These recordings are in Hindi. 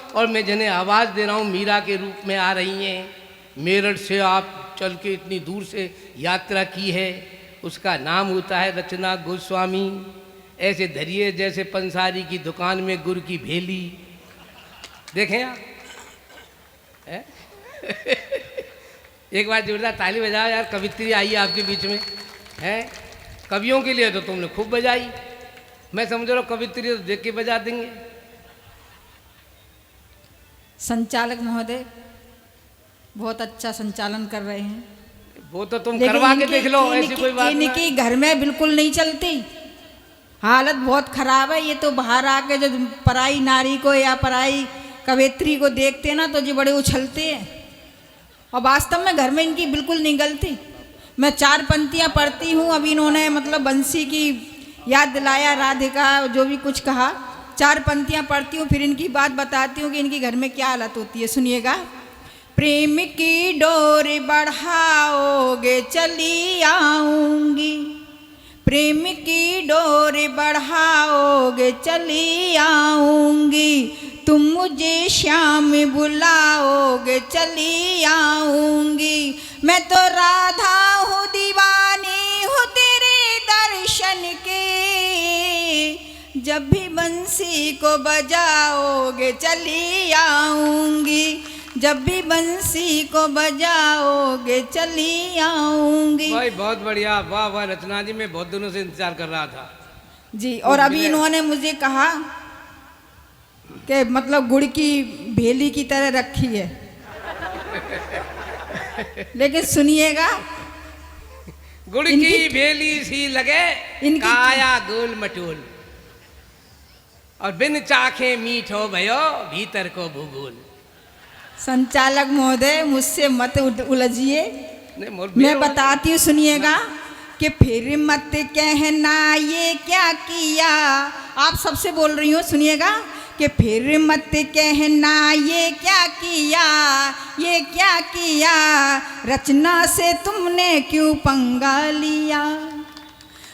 और मैं जिन्हें आवाज़ दे रहा हूँ मीरा के रूप में आ रही हैं। मेरठ से आप चल के इतनी दूर से यात्रा की है, उसका नाम होता है रचना गोस्वामी। ऐसे धरिए जैसे पंसारी की दुकान में गुड़ की भेली। देखें आप एक बार जोरदार ताली बजाओ यार, कवित्री आई है आपके बीच में है। कवियों के लिए तो तुमने खूब बजाई, मैं समझ रहा हूँ कवित्री तो देख के बजा देंगे। संचालक महोदय बहुत अच्छा संचालन कर रहे हैं। वो तो तुम करवा के देख लो, ऐसी कोई बात नहीं। इनकी घर में बिल्कुल नहीं चलती, हालत बहुत खराब है। ये तो बाहर आके जो पराई नारी को या पराई कवित्री को देखते ना तो जी बड़े उछलते हैं, और वास्तव में घर में इनकी बिल्कुल नहीं गलती। मैं 4 पंक्तियाँ पढ़ती हूँ, अभी इन्होंने मतलब बंसी की याद दिलाया, राधिका जो भी कुछ कहा। 4 पंक्तियाँ पढ़ती हूँ, फिर इनकी बात बताती हूँ कि इनकी घर में क्या हालत होती है। सुनिएगा। प्रेम की डोर बढ़ाओगे चली आऊंगी, प्रेम की डोर बढ़ाओगे चली आऊंगी, तुम मुझे शाम बुलाओगे चली आऊंगी। मैं तो राधा हूँ दीवानी हूँ तेरे दर्शन के, जब भी बंसी को बजाओगे चली आऊंगी, जब भी बंसी को बजाओगे चली आऊंगी। भाई बहुत बढ़िया, वाह वाह रचना जी, मैं बहुत दिनों से इंतजार कर रहा था जी। और अभी इन्होंने मुझे कहा कि मतलब गुड़ की भेली की तरह रखी है, लेकिन सुनिएगा। गुड़ की भेली सी लगे काया गोल मटोल, और बिन चाखे मीठो भयो भीतर को भूगोल। संचालक महोदय मुझसे मत उलझिए, मैं बताती हूँ, सुनिएगा। कि फिर मत कहना ये क्या किया, आप सबसे बोल रही हूँ, सुनिएगा। कि फिर मत कहना ये क्या किया, ये क्या किया, रचना से तुमने क्यों पंगा लिया।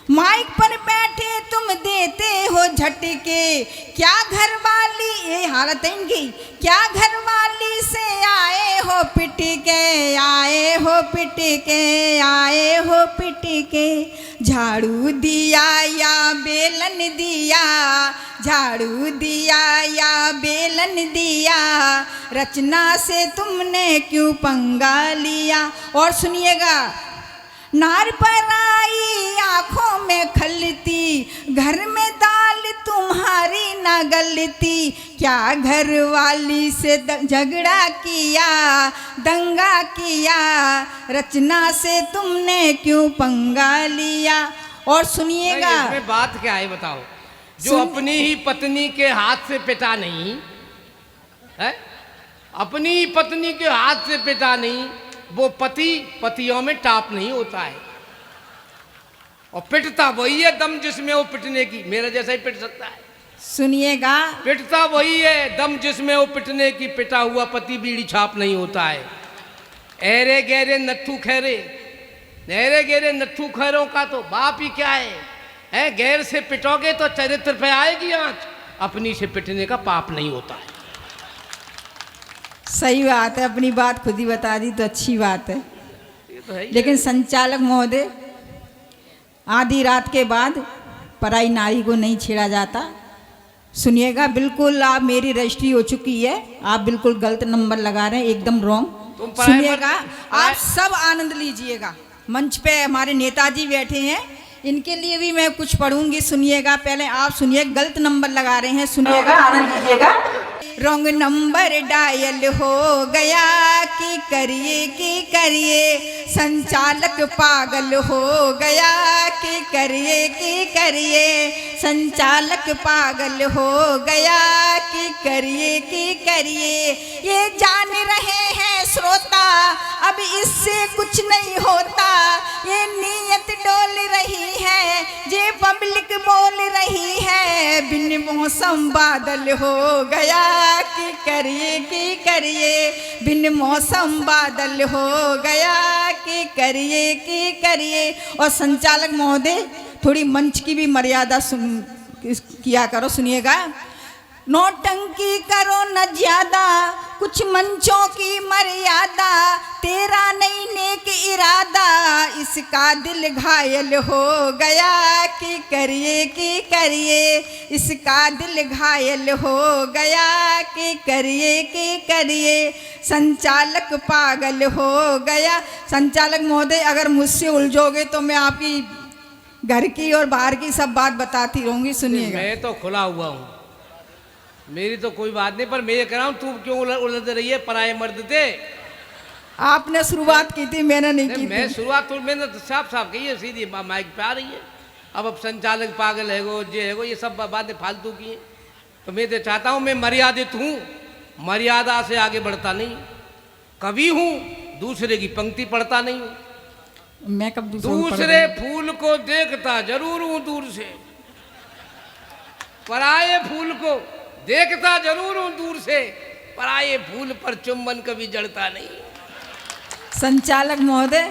माइक पर बैठे तुम देते हो झटके, क्या घर वाली, ये हालत है इनकी, क्या घर वाली से आए हो पिटके, आए हो पिटके, आए हो पिटके। झाड़ू दिया या बेलन दिया, झाड़ू दिया या बेलन दिया, रचना से तुमने क्यों पंगा लिया। और सुनिएगा। नार पर आई आँखों में खलती, घर में दाल तुम्हारी ना गलती, क्या घर वाली से झगड़ा किया, दंगा किया, रचना से तुमने क्यों पंगा लिया। और सुनिएगा। इसमें बात क्या है बताओ। जो अपनी ही पत्नी के हाथ से पिटा नहीं है, अपनी ही पत्नी के हाथ से पिटा नहीं, वो पति पतियों में टाप नहीं होता है। और पिटता वही है दम जिसमें वो पिटने की, मेरा जैसा ही पिट सकता है। सुनिएगा। पिटता वही है दम जिसमें वो पिटने की, पिटा हुआ पति बीड़ी छाप नहीं होता है। ऐरे गहरे नत्थू खैरे, ऐरे गहरे नत्थू खैरों का तो बाप ही क्या है, गैर से पिटोगे तो चरित्र पे आएगी आंच, अपनी से पिटने का पाप नहीं होता है। सही बात है, अपनी बात खुद ही बता दी तो अच्छी बात है। ये तो है। लेकिन संचालक महोदय, आधी रात के बाद पराई नारी को नहीं छेड़ा जाता। सुनिएगा, बिल्कुल आप मेरी रजिस्ट्री हो चुकी है, आप बिल्कुल गलत नंबर लगा रहे हैं, एकदम रॉन्ग। सुनिएगा, आप सब आनंद लीजिएगा। मंच पे हमारे नेताजी बैठे हैं, इनके लिए भी मैं कुछ पढ़ूंगी। सुनिएगा, पहले आप सुनिए, गलत नंबर लगा रहे हैं, सुनिएगा, आनंद लीजिएगा। रॉन्ग नंबर डायल हो गया, कि करिए, संचालक पागल हो गया, कि करिए, संचालक पागल हो गया, कि करिए। ये जान रहे हैं श्रोता, अब इससे कुछ नहीं होता, ये नीयत डोल रही है, ये पब्लिक बोल रही है, बिन मौसम बादल हो गया, कि करिए, बिन मौसम बादल हो गया, कि करिए। और संचालक महोदय, थोड़ी मंच की भी मर्यादा किया करो। सुनिएगा। नौटंकी करो न ज्यादा, कुछ मंचों की मर्यादा, तेरा नहीं नेक इरादा, इसका दिल घायल हो गया कि करिए, इसका दिल घायल हो गया कि करिए, संचालक पागल हो गया। संचालक महोदय, अगर मुझसे उलझोगे तो मैं आपकी घर की और बाहर की सब बात बताती रहूंगी, सुनिएगा। मैं तो खुला हुआ हूँ, मेरी तो कोई बात नहीं, पर मैं ये कह रहा हूँ तू क्यों उलझ रही है पराये मर्द थे। आपने शुरुआत की थी, मैंने नहीं की मैं थी। शुरुआत तो मैंने तो साफ कही है, सीधी माइक पे आ रही है। अब संचालक पागल है गो, ये सब बातें फालतू की हैं। तो मैं तो चाहता हूँ, मैं मर्यादित हूँ, मर्यादा से आगे बढ़ता नहीं, कवि हूँ, दूसरे की पंक्ति पढ़ता नहीं हूँ। मैं कब दूसरे फूल को देखता जरूर हूँ दूर से, पराये फूल को देखता जरूर हूँ दूर से, पराये फूल पर चुंबन कभी जड़ता नहीं। संचालक महोदय,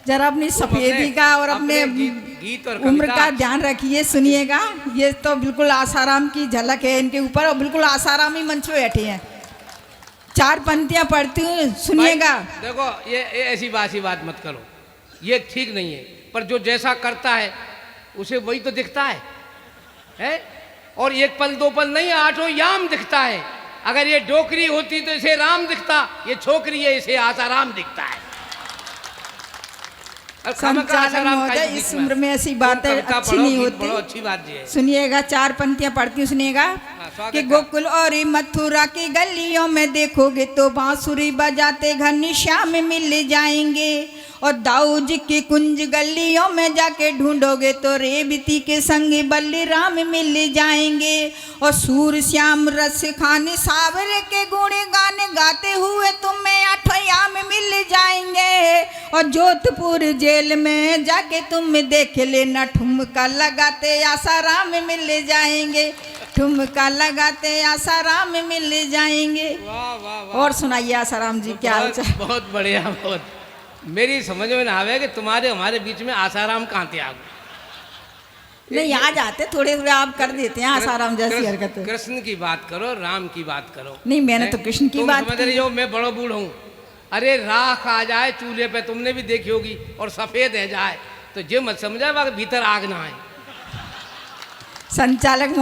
जरा अपनी सफेदी का और अपने गीत और उम्र का ध्यान रखिए, सुनिएगा। ये तो बिल्कुल आसाराम की झलक है इनके ऊपर, और बिल्कुल आसाराम ही मंच पे बैठे हैं। 4 पंक्तियां पढ़ती हूँ, सुनिएगा। देखो, ये ऐसी बात मत करो, ये ठीक नहीं है। पर जो जैसा करता है उसे वही तो दिखता है? और एक पल दो पल नहीं, 8 याम दिखता है। अगर ये डोकरी होती तो इसे राम दिखता, ये छोकरी है इसे आसाराम दिखता है। संचालक महोदय, इस उम्र में ऐसी बातें अच्छी नहीं होती। अच्छी बात है, सुनिएगा। 4 पंक्तियां पढ़ती हूँ, सुनिएगा। कि गोकुल और मथुरा की गलियों में देखोगे तो बांसुरी बजाते घनश्याम मिल जाएंगे, और दाऊद की कुंज गलियों में जाके ढूंढोगे तो रेवती के संग बलराम मिल जाएंगे, और सूर श्याम रस खाने सावरे के गुण गाने गाते हुए तुम्हें 8 याम मिल जाएंगे, और जोधपुर जेल में जाके तुम देख लेना ठुमका लगाते आसाराम मिल जाएंगे, ठुमका लगाते आसाराम मिल जाएंगे। वाह वाह वाह। और सुनाइए आसाराम जी, क्या हाल चाल? बहुत बढ़िया, बहुत। मेरी समझ में ना आवे कि तुम्हारे हमारे बीच में आसाराम कहाँ थे आप? नहीं, आ जाते थोड़े थोड़े, आप कर देते हैं आसाराम जैसी हरकत। कृष्ण की बात करो, राम की बात करो। नहीं, मैंने तो कृष्ण की बात समझ रही हो, मैं बड़ो बूढ़ हूँ। अरे राख आ जाए चूल्हे पे, तुमने भी देखी होगी, और सफेद है जाए तो जो मत समझा वहाँ भीतर आग ना आए। संचालक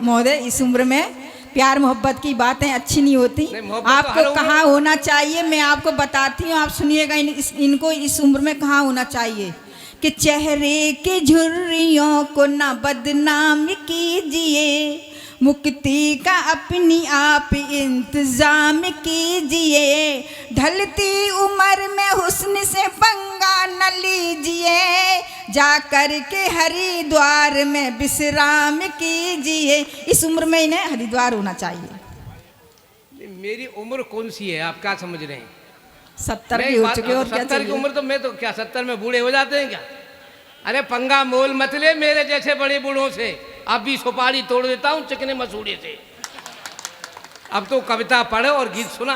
महोदय, इस उम्र में प्यार मोहब्बत की बातें अच्छी नहीं होती। आपको तो कहाँ होना चाहिए, मैं आपको बताती हूँ, आप सुनिएगा। इनको इस उम्र में कहाँ होना चाहिए कि चेहरे की झुर्रियों को ना बदनाम कीजिए, मुक्ति का अपनी आप इंतजाम कीजिए, ढलती उम्र में हुस्न से पंगा न लीजिए, जा कर के हरिद्वार में विश्राम कीजिए। इस उम्र में इन्हें हरिद्वार होना चाहिए। मेरी उम्र कौन सी है, आप क्या समझ रहे हैं? 70 की हो चुके, और क्या 70 की उम्र तो मैं तो क्या 70 में बूढ़े हो जाते हैं क्या? अरे पंगा मोल मत ले मेरे जैसे बड़े बूढ़ों से, अब भी सुपारी तोड़ देता हूँ चिकने मसूड़े से। अब तो कविता पढ़े और गीत सुना,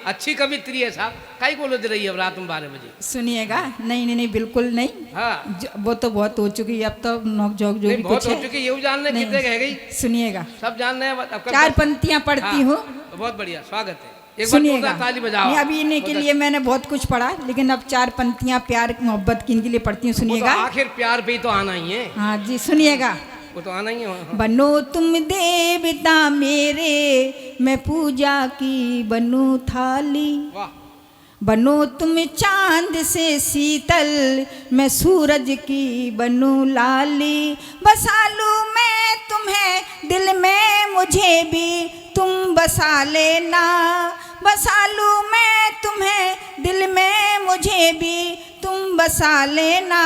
अच्छी कवित्री है साहब, काई को लज रही है अब रात में 12 बजे? सुनिएगा। नहीं, बिल्कुल नहीं। हाँ, वो तो बहुत हो चुकी है, अब तो नोक झोंक जो भी बहुत कुछ हो चुकी, ये जानने कितने रह गई? सुनिएगा, सब जानने हैं। 4 पंक्तियां पढ़ती हूँ। बहुत बढ़िया, स्वागत है। एक सुनिएगा। बार ताली बजाओ। अभी इन्हीं के लिए मैंने बहुत कुछ पढ़ा, लेकिन अब 4 पंक्तियां प्यार मोहब्बत की इनके लिए पढ़ती हूँ, सुनिएगा। आखिर प्यार पे ही तो आना ही है। हाँ जी, सुनिएगा। वो तो आना ही है। बनो तुम देवता मेरे, मैं पूजा की बनूं थाली, वाह। बनो तुम चांद से शीतल, मैं सूरज की बनूं लाली, बसा लूं मैं तुम्हें दिल में, मुझे भी तुम बसा लेना, बसा लूं मैं तुम्हें दिल में, मुझे भी तुम बसा लेना,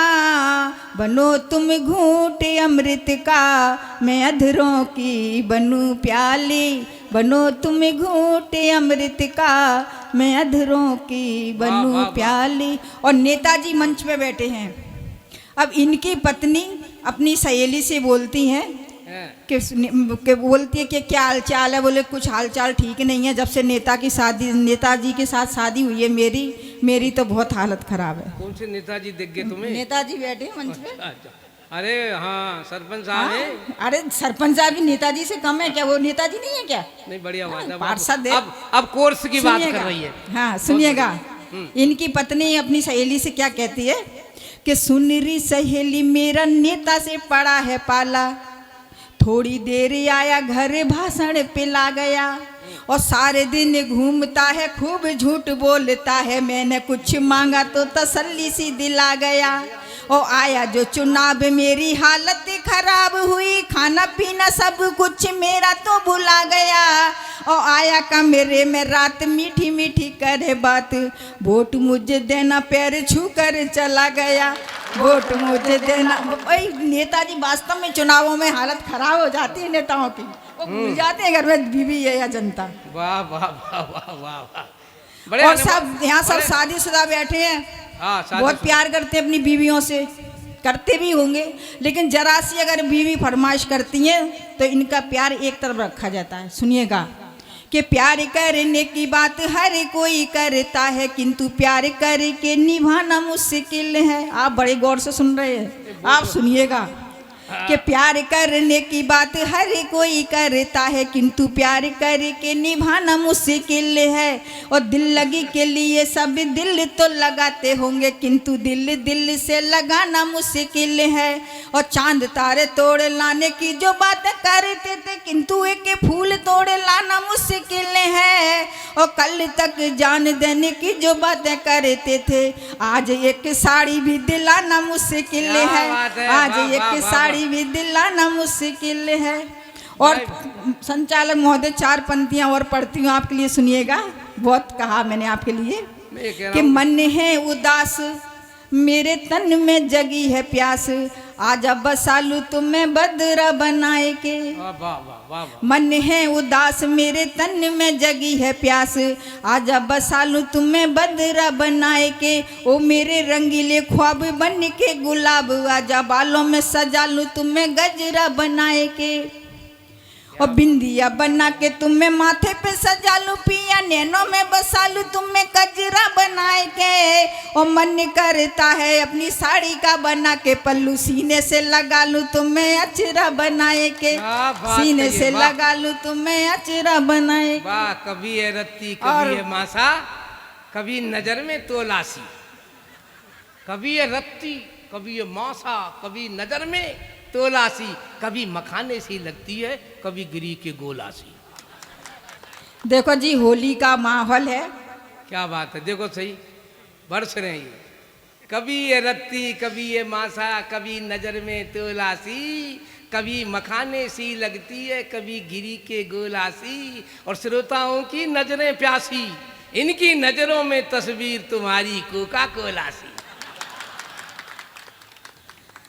बनो तुम घूंट अमृत का, मैं अधरों की बनूं प्याली, बनो तुम घूंट अमृत का, मैं अधरों की बनूं प्याली। और नेताजी मंच पे बैठे हैं। अब इनकी पत्नी अपनी सहेली से बोलती हैं कि बोलती है कि क्या हाल चाल है? बोले कुछ हाल चाल ठीक नहीं है, जब से नेताजी के साथ शादी हुई है मेरी तो बहुत हालत खराब है। कौन से नेताजी दिख गए तुम्हें? नेताजी बैठे मंच पे। अरे हाँ सरपंच साहब हाँ? है। अरे सरपंच साहब भी नेताजी से कम है क्या? वो नेताजी नहीं है क्या? नहीं बढ़िया बात है। पार्षद है। अब कोर्स की बात कर सुनिएगा। रही है। हाँ सुनिएगा, इनकी पत्नी अपनी सहेली से क्या कहती है कि सुन री सहेली मेरा नेता से पड़ा है पाला, थोड़ी देर आया घर भाषण पिला गया और सारे दिन घूमता है खूब झूठ बोलता है, मैंने कुछ मांगा तो तसल्ली सी दिला गया और आया जो चुनाव मेरी हालत खराब हुई, खाना पीना सब कुछ मेरा तो भुला गया और आया कमरे में रात मीठी मीठी करे बात, वोट मुझे देना पैर छू कर चला गया, वोट मुझे देना। भाई नेताजी वास्तव में चुनावों में हालत खराब हो जाती है नेताओं की, वो भूल जाते हैं घर में बीवी है या जनता। वाह वाह वाह वाह वाह वाह। और सब यहाँ सब शादीशुदा बैठे हैं, हाँ बहुत प्यार करते हैं अपनी बीवियों से, करते भी होंगे, लेकिन जरा सी अगर बीवी फरमाइश करती है तो इनका प्यार एक तरफ रखा जाता है। सुनिएगा कि प्यार करने की बात हर कोई करता है, किंतु प्यार करके निभाना मुश्किल है। आप बड़े गौर से सुन रहे हैं, आप सुनिएगा कि प्यार करने की बात हर कोई करता है, किंतु प्यार करके निभाना मुश्किल है। और दिल लगी के लिए सब दिल तो लगाते होंगे, किंतु दिल दिल से लगाना मुश्किल है। और चांद तारे तोड़ लाने की जो बात करते थे, किंतु एक फूल तोड़ लाना मुश्किल है। और कल तक जान देने की जो बातें करते थे, आज एक साड़ी भी दिलाना मुश्किल है, आज एक साड़ी भी दिलाना मुश्किल है। और संचालक महोदय 4 पंक्तियां और पढ़ती हूँ आपके लिए, सुनिएगा। बहुत कहा मैंने आपके लिए कि मन है उदास मेरे तन में जगी है प्यास, आजा बसालू तुम्हें बदरा बनाए के। मन है उदास मेरे तन में जगी है प्यास, आजा बसालू तुम्हें बदरा बनाए के। ओ मेरे रंगीले ख्वाब बन के गुलाब, आजा बालों में सजा लूं तुम्हें गजरा बनाए के। और बिंदिया बना के तुम्हें माथे पे सजा लूं पिया, नैनों में बसा लूं तुम्हें कजरा बनाए के। और मन करता है अपनी साड़ी का बना के पल्लू सीने से लगा लूं तुम्हें अचरा बनाए के, सीने से लगा लूं तुम्हें अचरा बनाए। वाह, कभी है रत्ती कभी है मासा, कभी नजर में तोलासी, कभी है रत्ती कभी है मासा, कभी नजर में तोलासी, कभी मखाने सी लगती है कभी गिरी के गोलासी। देखो जी होली का माहौल है, क्या बात है, देखो सही बरस रहे हैं। कभी ये रत्ती कभी ये मासा, कभी नजर में तोलासी, कभी मखाने सी लगती है कभी गिरी के गोलासी। और श्रोताओं की नजरें प्यासी, इनकी नजरों में तस्वीर तुम्हारी कोका कोलासी।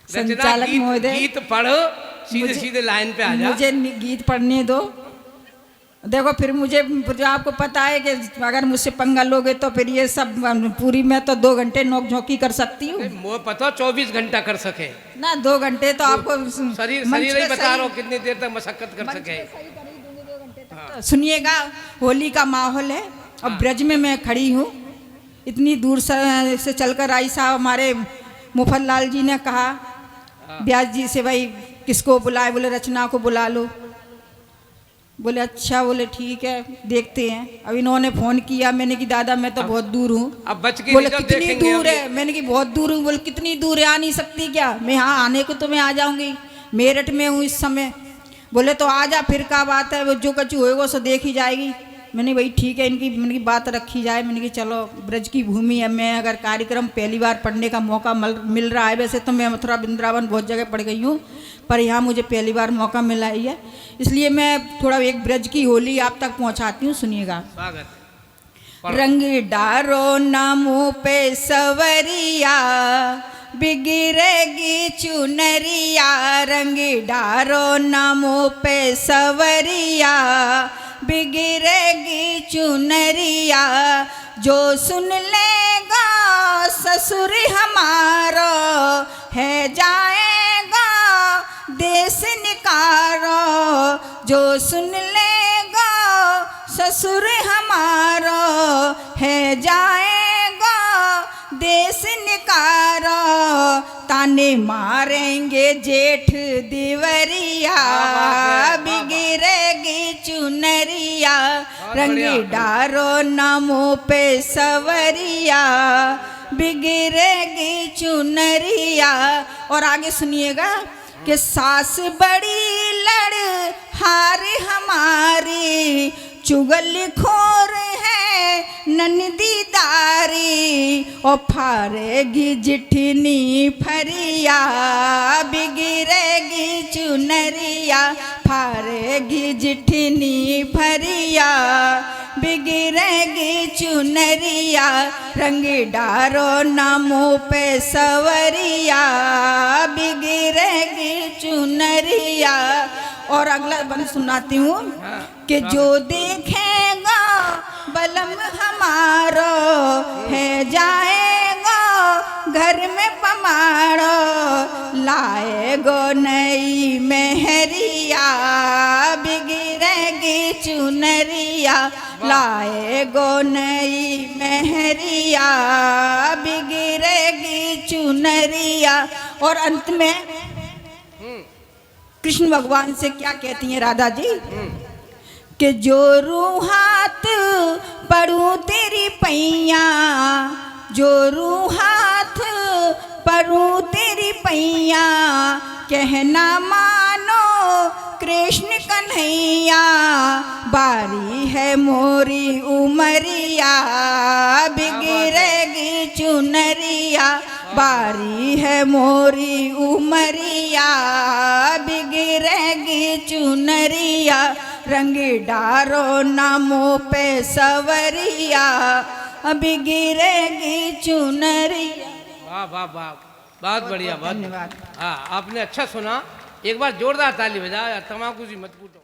संचालक महोदय गीत पढ़ो, सीधे सीधे लाइन पे आ जा। मुझे गीत पढ़ने दो। देखो फिर मुझे जो आपको पता है कि अगर मुझसे पंगा लोगे तो फिर ये सब पूरी मैं तो 2 घंटे नोक झोंकी कर सकती हूँ। मुझे पता 24 घंटा कर सके ना, 2 घंटे तो आपको शरीर ही बता रहा हूँ कितनी देर तक मशक्कत कर सके। सुनिएगा, होली का माहौल है और ब्रज में मैं खड़ी हूँ। इतनी दूर से चलकर आई साहब, हमारे मुफत लाल जी ने कहा ब्यास जी से भाई किसको बुलाए, बोले रचना को बुला लो। बोले अच्छा, बोले ठीक है देखते हैं। अब इन्होंने फोन किया, मैंने कि दादा मैं तो बहुत दूर हूँ। अब बच के बोले कितनी दूर है, मैंने कि बहुत दूर हूँ। बोले कितनी दूर है, आ नहीं सकती क्या? मैं हाँ आने को तो मैं आ जाऊंगी, मेरठ में हूँ इस समय। बोले तो आ जा, फिर क्या बात है, वो जो कचू होएगा सो देखी जाएगी। मैंने भाई ठीक है, इनकी मैंने की बात रखी जाए। मैंने कि चलो ब्रज की भूमि है, मैं अगर कार्यक्रम पहली बार पढ़ने का मौका मिल रहा है, वैसे तो मैं मथुरा वृंदावन बहुत जगह पढ़ गई हूँ, पर यहाँ मुझे पहली बार मौका मिला ही है, इसलिए मैं थोड़ा एक ब्रज की होली आप तक पहुँचाती हूँ। सुनिएगा। रंग डारो नामों पे सवरिया, बिगड़ेगी चुनरिया, रंग डारो नामों पे सवरिया, बिगड़ेगी चुनरिया। जो सुन लेगा ससुर हमारा, है जाएगा देश निकारो। जो सुन लेगा ससुर हमारा, है जाएगा देश निकारो। तान ताने मारेंगे जेठ दिवरिया, बिगड़ेगी चुनरिया, रंगी डारो नामों पे सवरिया, बिगड़ेगी चुनरिया। और आगे सुनिएगा कि सास बड़ी लड़ हार हमारी, चुगलखोर है ननदीदारी, और फारेगी जिठनी फरिया, बिगड़ेगी चुनरिया, फारेगी जिठनी फरिया, बिगड़ेगी चुनरिया, रंग डारो नामों पे सवरिया, बिगड़ेगी चुनरिया। और अगला बंद सुनाती हूँ कि जो देखेगा बलम हमारो, है जाएगा घर में पमारो, लाएगो नई मेहरिया, बिगड़ेगी चुनरिया, लाएगो नई मेहरिया, बिगड़ेगी चुनरिया। और अंत में कृष्ण भगवान से क्या कहती हैं राधा जी कि जो रूहात पढ़ूं तेरी पैया, जो रूहात पढ़ूं तेरी पैया, कहना मानो कृष्ण कन्हैया, बारी है मोरी उमरिया, बिगड़ेगी चुनरिया, बारी है मोरी उमरिया, बिगड़ेगी चुनरिया, रंग डारो नामों पे सवरिया, बिगड़ेगी चुनरिया। वाह वाह वाह, बहुत बढ़िया, बहुत धन्यवाद। हाँ, आपने अच्छा सुना। एक बार जोरदार ताली बजा, तमाकू जी मत कूटो।